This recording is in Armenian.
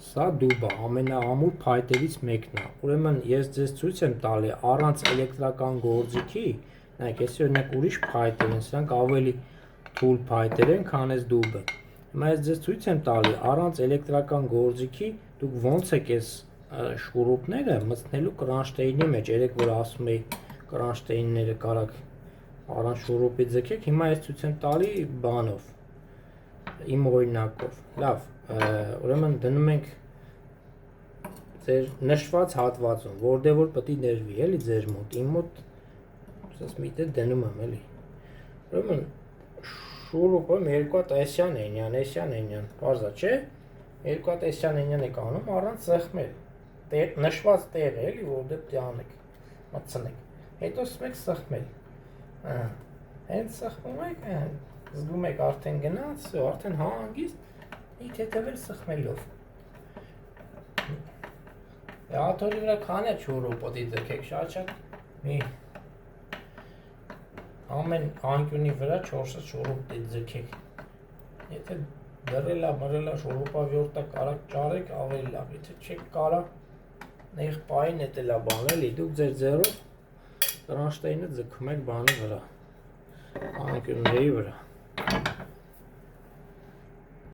Սա դուբը, ամենաամուր փայտերից մեկն է։ Ուրեմն ես ձեզ ցույց եմ տալի առանց էլեկտրական գործիքի, նայեք, այսի օրինակ ուրիշ փայտեր են, սրանք ավելի թույլ փայտեր են, քան այս դուբը։ Հիմա ես ձեզ ցույց եմ տալի առանց էլեկտրական գործիքի դուք ոնց եք այս շուրուպները մտցնելու կրանշտեյնի մեջ, երեք որ ասում էի կրանշտեյնները կարակ առանց շուրուպի ձգեք, հիմա ես ցույց եմ տալի բանով, իմ օրինակով։ Լավ, ուրեմն դնում ենք ձեր նշված հատվածում, որտեղ որ պետք է ներվի, էլի ձեր մոտ, իմ մոտ ասես միտեղ դնում եմ, էլի։ Ուրեմն շուրուպը երկու հատ էսյան, բարձա, չէ՞։ Երկու հատ էսյան եք անում առանց սեղմել։ Նշված տեղը, էլի, որտեղ պետք է անեք, մտցնեք։ Հետո սկսում եք սեղմել։ Հենց սեղմում եք, զգում եք արդեն գնաց, արդեն հանգիստ, մի թեթևել սեղմելով։ Աթոռի վրա քանի շուրուպ պետք է ձգեք, շատ մի ամեն անկյունի վրա 4 շուրուպ պետք է ձգեք։ Եթե դրելա շուրուպավյորտա կարակ ճարեք, ավելի լավ, եթե չեք կարա նեղ պային էտելա բան, էլի, դուք ձեր ձեռով կրանշտեյնը ձգում եք բանի վրա, անկյունների վրա։